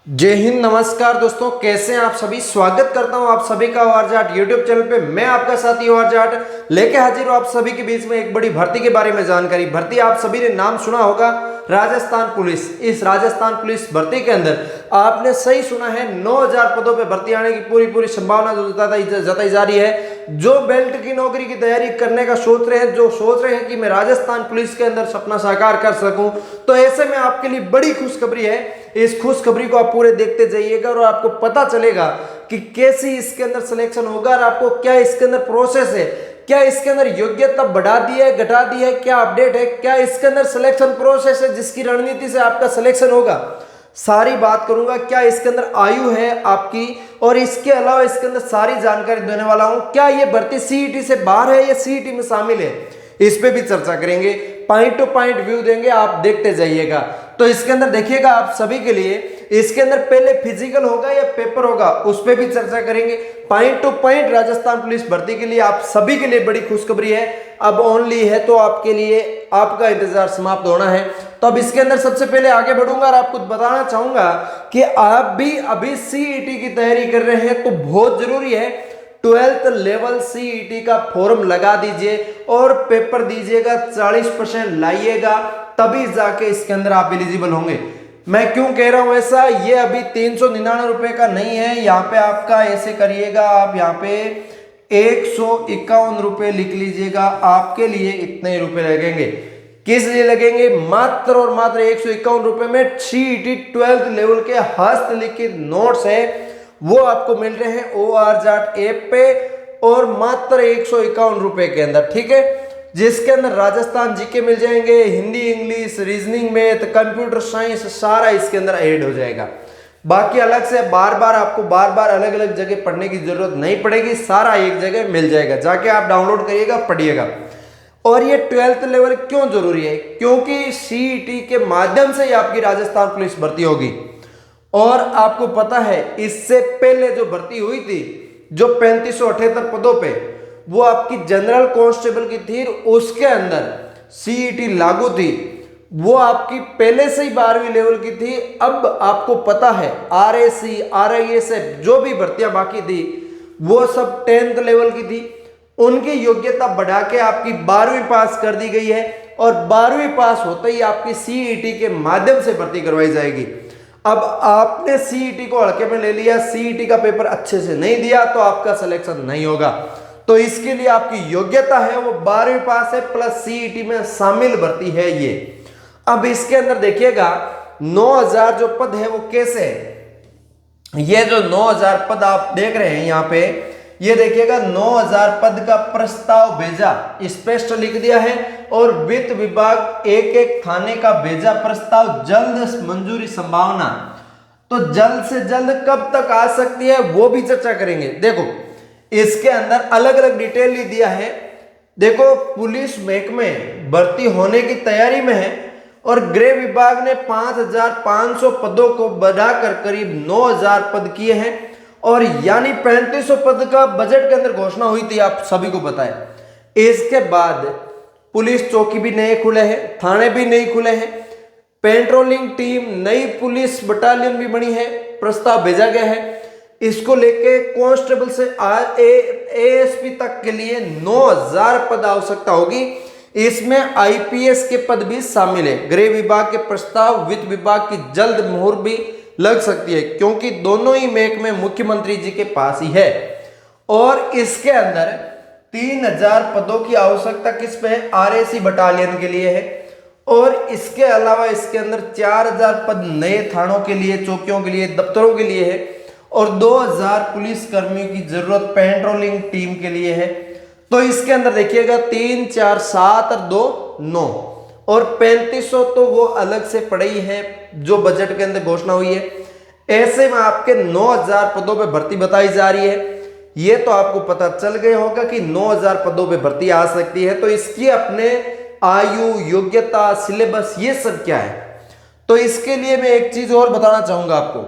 जय हिंद। नमस्कार दोस्तों, कैसे हैं आप सभी। स्वागत करता हूं आप सभी का OR जाट यूट्यूब चैनल पे। मैं आपका साथी OR जाट लेके हाजिर हूं आप सभी के बीच में एक बड़ी भर्ती के बारे में जानकारी। भर्ती आप सभी ने नाम सुना होगा, राजस्थान पुलिस। इस राजस्थान पुलिस भर्ती के अंदर आपने सही सुना है, 9000 पदों पे भर्ती आने की पूरी संभावना जताई जा रही है। जो बेल्ट की नौकरी की तैयारी करने का सोच रहे हैं, जो सोच रहे हैं कि मैं राजस्थान पुलिस के अंदर सपना साकार कर सकूं, तो ऐसे में आपके लिए बड़ी खुशखबरी है। इस खुशखबरी को आप पूरे देखते जाइएगा और आपको पता चलेगा कि कैसी इसके अंदर सिलेक्शन होगा और आपको क्या इसके अंदर प्रोसेस है, क्या इसके अंदर योग्यता बढ़ा दी है, घटा दी है, क्या अपडेट है, क्या इसके अंदर सिलेक्शन प्रोसेस है जिसकी रणनीति से आपका सिलेक्शन होगा। सारी बात करूंगा। क्या इसके अंदर आयु है आपकी, और इसके अलावा इसके अंदर सारी जानकारी देने वाला हूं। क्या ये भर्ती सीईटी से बाहर है या सीईटी में शामिल है, इस पे भी चर्चा करेंगे। पॉइंट टू पॉइंट व्यू देंगे, आप देखते जाइएगा। तो इसके अंदर देखिएगा आप सभी के लिए, इसके अंदर पहले फिजिकल होगा या पेपर होगा, उस पर भी चर्चा करेंगे। Point two point Rajasthan police भर्ती के लिए आप सभी के लिए बड़ी खुशखबरी है। अब ओनली है तो आपके लिए आपका इंतजार समाप्त होना है। तो अब इसके अंदर सबसे पहले आगे बढ़ूंगा और आपको बताना चाहूंगा कि आप भी अभी सीईटी की तैयारी कर रहे हैं तो बहुत जरूरी है 12th लेवल सीईटी का फॉर्म लगा दीजिए और पेपर दीजिएगा, 40% लाइएगा, तभी जाके इसके अंदर आप एलिजिबल होंगे। मैं क्यों कह रहा हूं ऐसा, ये अभी 399 रुपए का नहीं है। यहाँ पे आपका ऐसे करिएगा, आप यहाँ पे 151 रुपए लिख लीजिएगा। आपके लिए इतने रुपए लगेंगे। किस लिए लगेंगे? मात्र और मात्र 151 रुपए में सीईटी 12th लेवल के हस्तलिखित नोट्स है, वो आपको मिल रहे हैं OR जाट ऐप पे और मात्र 151 रुपए के अंदर, ठीक है। जिसके अंदर राजस्थान जीके मिल जाएंगे, Hindi, English, reasoning, math, computer science, सारा इसके अंदर ऐड हो जाएगा। बाकी अलग से आपको बार बार अलग अलग जगह पढ़ने की जरूरत नहीं पड़ेगी, सारा एक जगह मिल जाएगा। जाके आप डाउनलोड करिएगा, पढ़िएगा। और ये 12th लेवल क्यों जरूरी है? क्योंकि सीईटी के माध्यम से ही आपकी राजस्थान पुलिस भर्ती होगी। और आपको पता है इससे पहले जो भर्ती हुई थी, जो 3578 पदों पे, वो आपकी जनरल कांस्टेबल की थी, उसके अंदर सीईटी लागू थी। वो आपकी पहले से ही 12वीं लेवल की थी। अब आपको पता है RAC, RISF जो भी भर्तियां बाकी थी वो सब 10th लेवल की थी। उनकी योग्यता बढ़ा के आपकी 12वीं पास कर दी गई है और 12वीं पास होते ही आपकी सीईटी के माध्यम से भर्ती करवाई जाएगी। अब आपने सीईटी को हल्के में ले लिया, सीईटी का पेपर अच्छे से नहीं दिया तो आपका सिलेक्शन नहीं होगा। तो इसके लिए आपकी योग्यता है वो 12वीं पास है प्लस सीईटी में शामिल भर्ती है ये। अब इसके अंदर देखिएगा 9000 जो पद है वो कैसे है। ये जो 9000 पद आप देख रहे हैं यहाँ पे, ये देखिएगा 9000 पद का प्रस्ताव भेजा, स्पष्ट लिख दिया है। और वित्त विभाग एक थाने का भेजा प्रस्ताव, जल्द मंजूरी संभावना। तो जल्द से जल्द कब तक आ सकती है वो भी चर्चा करेंगे। देखो इसके अंदर अलग अलग डिटेल लिख दिया है। देखो पुलिस महकमे भर्ती होने की तैयारी में है और गृह विभाग ने 5500 पदों को बढ़ाकर करीब 9000 पद किए हैं। और यानी 3500 पद का बजट के अंदर घोषणा हुई थी, आप सभी को पता है। इसके बाद पुलिस चौकी भी नए खुले हैं, थाने भी नए खुले हैं, पेट्रोलिंग टीम, नई पुलिस बटालियन भी बनी है, प्रस्ताव भेजा गया है। इसको लेके कांस्टेबल से ASP तक के लिए 9000 पद आवश्यकता होगी। इसमें IPS के पद भी शामिल है। गृह विभाग के प्रस्ताव, वित्त विभाग की जल्द मुहर भी लग सकती है, क्योंकि दोनों ही महकमे मुख्यमंत्री जी के पास ही है। और इसके अंदर 3000 पदों की आवश्यकता किस पे है? RAC बटालियन के लिए है। और इसके अलावा इसके अंदर 4000 पद नए थानों के लिए, चौकियों के लिए, दफ्तरों के लिए है। और 2000 पुलिस कर्मियों की जरूरत पेट्रोलिंग टीम के लिए है। तो इसके अंदर देखिएगा 3, 4, 7 और 2, 9 और 3500 तो वो अलग से पड़ी है जो बजट के अंदर घोषणा हुई है। ऐसे में आपके 9000 पदों पे भर्ती बताई जा रही है। ये तो आपको पता चल गया होगा कि 9000 पदों पे भर्ती आ सकती है। तो इसकी अपने आयु, योग्यता, सिलेबस, ये सब क्या है। तो इसके लिए मैं एक चीज और बताना चाहूंगा आपको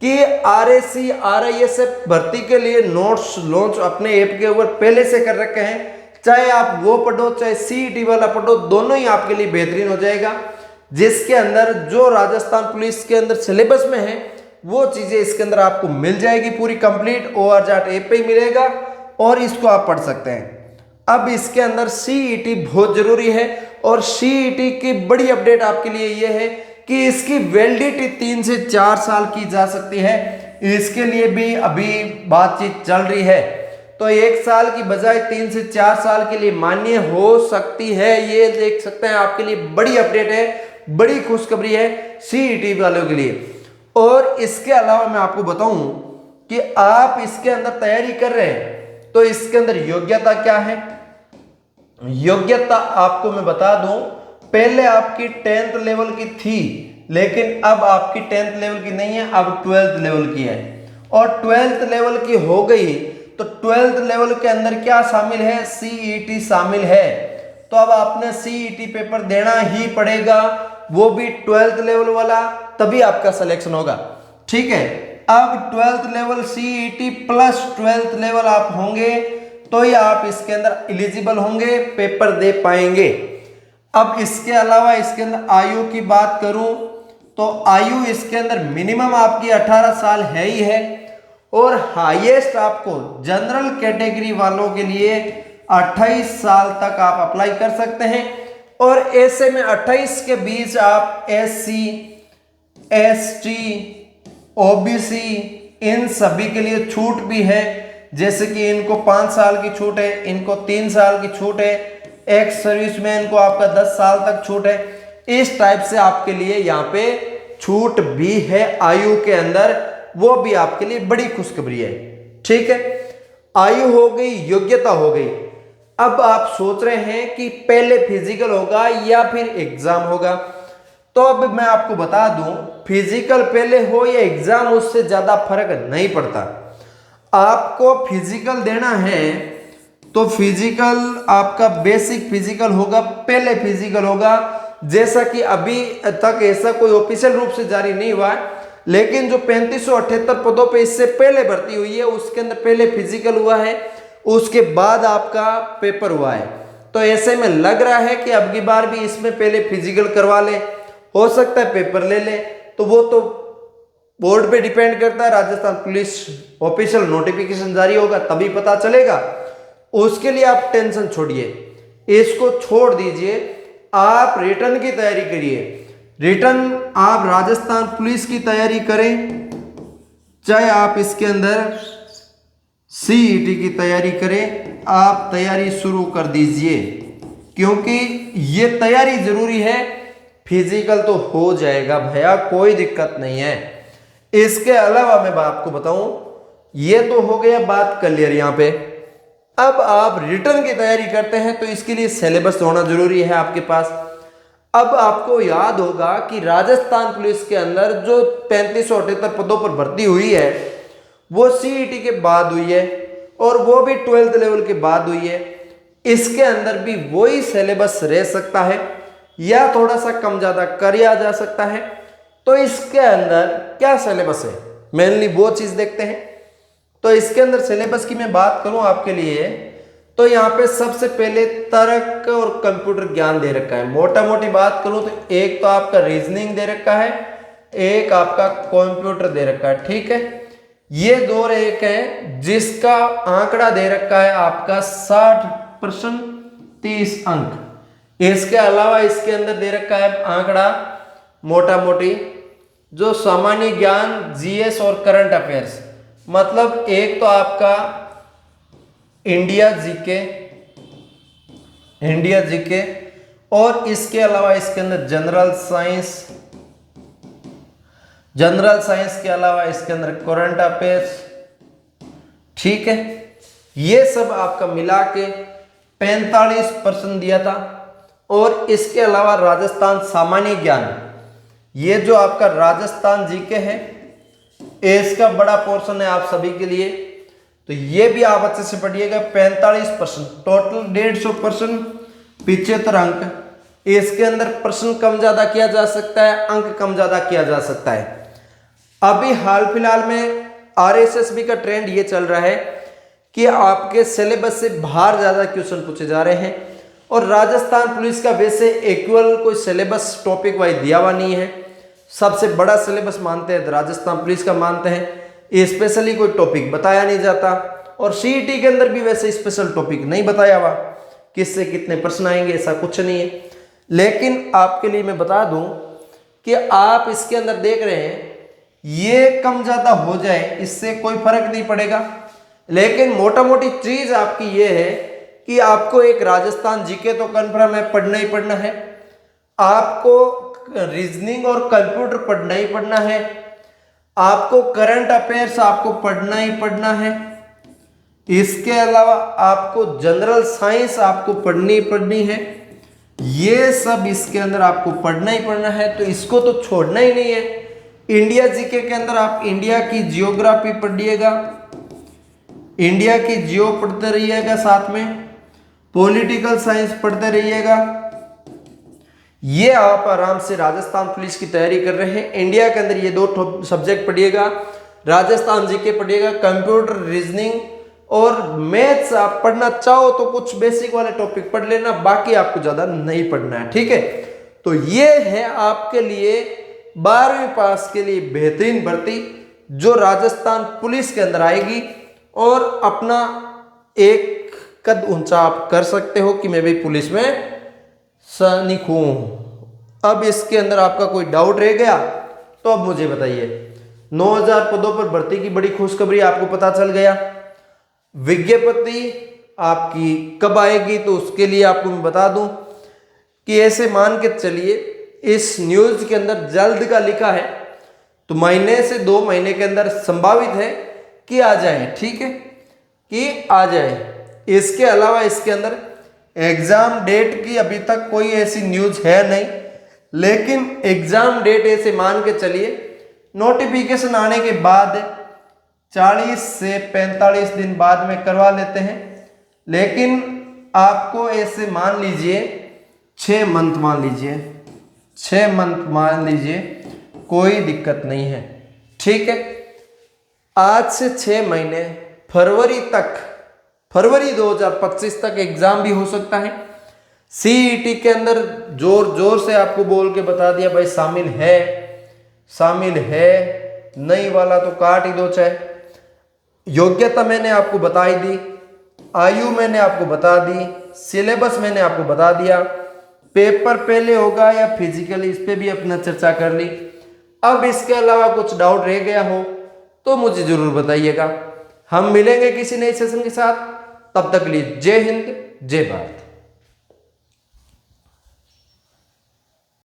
कि RAC, RISF भर्ती के लिए नोट्स लॉन्च अपने ऐप के ऊपर पहले से कर रखे हैं। चाहे आप वो पढ़ो, चाहे सीईटी वाला पढ़ो, दोनों ही आपके लिए बेहतरीन हो जाएगा। जिसके अंदर जो राजस्थान पुलिस के अंदर सिलेबस में है वो चीज़ें इसके अंदर आपको मिल जाएगी पूरी कंप्लीट, ORJAT ऐप पे ही मिलेगा और इसको आप पढ़ सकते हैं। अब इसके अंदर CET बहुत जरूरी है और CET की बड़ी अपडेट आपके लिए ये है कि इसकी वैलिडिटी 3 से 4 साल की जा सकती है। इसके लिए भी अभी बातचीत चल रही है, तो 1 साल की बजाय 3 से 4 साल के लिए मान्य हो सकती है। ये देख सकते हैं, आपके लिए बड़ी अपडेट है, बड़ी खुशखबरी है CET वालों के लिए। और इसके अलावा मैं आपको बताऊं कि आप इसके अंदर तैयारी कर रहे हैं तो इसके अंदर योग्यता क्या है। योग्यता आपको मैं बता दूं, पहले आपकी 10th लेवल की थी, लेकिन अब आपकी 10th लेवल की नहीं है, अब 12th लेवल की है। और 12th लेवल की हो गई तो 12th लेवल के अंदर क्या शामिल है, CET शामिल है। तो अब आपने CET पेपर देना ही पड़ेगा, वो भी 12th लेवल वाला, तभी आपका सिलेक्शन होगा। ठीक है, अब 12th level CET plus 12th level आप होंगे तो ही आप इसके अंदर एलिजिबल होंगे, पेपर दे पाएंगे। अब इसके अलावा इसके अंदर आयु की बात करूं तो आयु इसके अंदर मिनिमम आपकी 18 साल है ही है और हाईएस्ट आपको जनरल कैटेगरी वालों के लिए 28 साल तक आप अप्लाई कर सकते हैं। और ऐसे में 28 के बीच आप SC, ST, OBC इन सभी के लिए छूट भी है, जैसे कि इनको 5 साल की छूट है, इनको 3 साल की छूट है, एक्स सर्विसमैन को आपका 10 साल तक छूट है। इस टाइप से आपके लिए यहाँ पे छूट भी है आयु के अंदर, वो भी आपके लिए बड़ी खुशखबरी है। ठीक है, आयु हो गई, योग्यता हो गई। अब आप सोच रहे हैं कि पहले फिजिकल होगा या फिर एग्जाम होगा, तो अब मैं आपको बता दूं, फिजिकल पहले हो या एग्जाम उससे ज्यादा फर्क नहीं पड़ता। आपको फिजिकल देना है तो फिजिकल आपका बेसिक फिजिकल होगा, पहले फिजिकल होगा। जैसा कि अभी तक ऐसा कोई ऑफिशियल रूप से जारी नहीं हुआ है, लेकिन जो 3578 पदों पे इससे पहले भर्ती हुई है उसके अंदर पहले फिजिकल हुआ है, उसके बाद आपका पेपर हुआ है। तो ऐसे में लग रहा है कि अब की बार भी इसमें पहले फिजिकल करवा ले, हो सकता है पेपर ले ले, तो वो तो बोर्ड पे डिपेंड करता है। राजस्थान पुलिस ऑफिशियल नोटिफिकेशन जारी होगा तभी पता चलेगा, उसके लिए आप टेंशन छोड़िए, इसको छोड़ दीजिए। आप रिटर्न की तैयारी करिए, रिटर्न आप राजस्थान पुलिस की तैयारी करें, चाहे आप इसके अंदर CET की तैयारी करें, आप तैयारी शुरू कर दीजिए, क्योंकि ये तैयारी जरूरी है। फिजिकल तो हो जाएगा भैया, कोई दिक्कत नहीं है। इसके अलावा मैं आपको बताऊं, ये तो हो गया बात क्लियर यहाँ पे। अब आप रिटर्न की तैयारी करते हैं तो इसके लिए सिलेबस होना जरूरी है आपके पास। अब आपको याद होगा कि राजस्थान पुलिस के अंदर जो 3578 पदों पर भर्ती हुई है वो CET के बाद हुई है और वो भी 12th लेवल के बाद हुई है। इसके अंदर भी वही सिलेबस रह सकता है या थोड़ा सा कम ज्यादा किया जा सकता है। तो इसके अंदर क्या सिलेबस है, मेनली वो चीज देखते हैं। तो इसके अंदर सिलेबस की मैं बात करूं आपके लिए, तो यहाँ पे सबसे पहले तर्क और कंप्यूटर ज्ञान दे रखा है। मोटा मोटी बात करूं तो एक तो आपका रीजनिंग दे रखा है, एक आपका कंप्यूटर दे रखा है। ठीक है, ये दो एक है जिसका आंकड़ा दे रखा है आपका 60% 30 अंक। इसके अलावा इसके अंदर दे रखा है आंकड़ा मोटा मोटी जो सामान्य ज्ञान, GS और करंट अफेयर्स, मतलब एक तो आपका इंडिया जीके और इसके अलावा इसके अंदर जनरल साइंस के अलावा इसके अंदर करंट अफेयर्स। ठीक है, ये सब आपका मिला के 45% दिया था। और इसके अलावा राजस्थान सामान्य ज्ञान, ये जो आपका राजस्थान जीके है, इसका बड़ा पोर्शन है आप सभी के लिए, तो ये भी आप अच्छे से पढ़िएगा। 45%, टोटल 150%, 75 अंक। इसके अंदर प्रश्न कम ज्यादा किया जा सकता है, अंक कम ज्यादा किया जा सकता है। अभी हाल फिलहाल में RSSB का ट्रेंड ये चल रहा है कि आपके सिलेबस से बाहर ज्यादा क्वेश्चन पूछे जा रहे हैं, और राजस्थान पुलिस का वैसे इक्वल कोई सिलेबस टॉपिक वाइज दिया हुआ नहीं है। सबसे बड़ा सिलेबस मानते हैं, राजस्थान पुलिस का मानते हैं। स्पेशली कोई टॉपिक बताया नहीं जाता, और सीईटी के अंदर भी वैसे स्पेशल टॉपिक नहीं बताया हुआ, किससे कितने प्रश्न आएंगे ऐसा कुछ नहीं है। लेकिन आपके लिए मैं बता दूं कि आप इसके अंदर देख रहे हैं, ये कम ज्यादा हो जाए इससे कोई फर्क नहीं पड़ेगा, लेकिन मोटा मोटी चीज आपकी ये है कि आपको एक राजस्थान जीके तो कन्फर्म है, पढ़ना ही पढ़ना है। आपको रीजनिंग और कंप्यूटर पढ़ना ही पढ़ना है। आपको करंट अफेयर्स आपको पढ़ना ही पढ़ना है। इसके अलावा आपको जनरल साइंस आपको पढ़नी ही पढ़नी है। ये सब इसके अंदर आपको पढ़ना ही पढ़ना है, तो इसको तो छोड़ना ही नहीं है। इंडिया जीके के अंदर आप इंडिया की जियोग्राफी पढ़िएगा, इंडिया की जियो पढ़ते रहिएगा, साथ में पॉलिटिकल साइंस पढ़ते रहिएगा। ये आप आराम से राजस्थान पुलिस की तैयारी कर रहे हैं। इंडिया के अंदर ये 2 सब्जेक्ट पढ़िएगा, राजस्थान जीके पढ़िएगा, कंप्यूटर, रीजनिंग और मैथ्स आप पढ़ना चाहो तो कुछ बेसिक वाले टॉपिक पढ़ लेना, बाकी आपको ज्यादा नहीं पढ़ना है, ठीक है। तो ये है आपके लिए 12वीं पास के लिए बेहतरीन भर्ती जो राजस्थान पुलिस के अंदर आएगी, और अपना एक कद ऊंचा आप कर सकते हो कि मैं भी पुलिस में सैनिक हूं। अब इसके अंदर आपका कोई डाउट रह गया तो अब मुझे बताइए। 9000 पदों पर भर्ती की बड़ी खुशखबरी आपको पता चल गया। विज्ञप्ति आपकी कब आएगी तो उसके लिए आपको मैं बता दूं कि ऐसे मान के चलिए, इस न्यूज के अंदर जल्द का लिखा है, तो महीने से 2 महीने के अंदर संभावित है कि आ जाए, ठीक है, कि आ जाए। इसके अलावा इसके अंदर एग्जाम डेट की अभी तक कोई ऐसी न्यूज है नहीं, लेकिन एग्जाम डेट ऐसे मान के चलिए नोटिफिकेशन आने के बाद 40 से 45 दिन बाद में करवा लेते हैं। लेकिन आपको ऐसे मान लीजिए 6 मंथ मान लीजिए, 6 मंथ मान लीजिए, कोई दिक्कत नहीं है, ठीक है। आज से 6 महीने फरवरी तक, फरवरी 2025 तक एग्जाम भी हो सकता है। सीईटी के अंदर जोर जोर से आपको बोल के बता दिया भाई शामिल है, शामिल है, नहीं वाला तो काट ही दो। चाहे योग्यता मैंने आपको बता ही दी, आयु मैंने आपको बता दी, सिलेबस मैंने आपको बता दिया, पेपर पहले होगा या फिजिकल इस पे भी अपना चर्चा कर ली। अब इसके अलावा कुछ डाउट रह गया हो तो मुझे जरूर बताइएगा। हम मिलेंगे किसी नए सेशन के साथ, तब तक के लिए जय हिंद, जय भारत।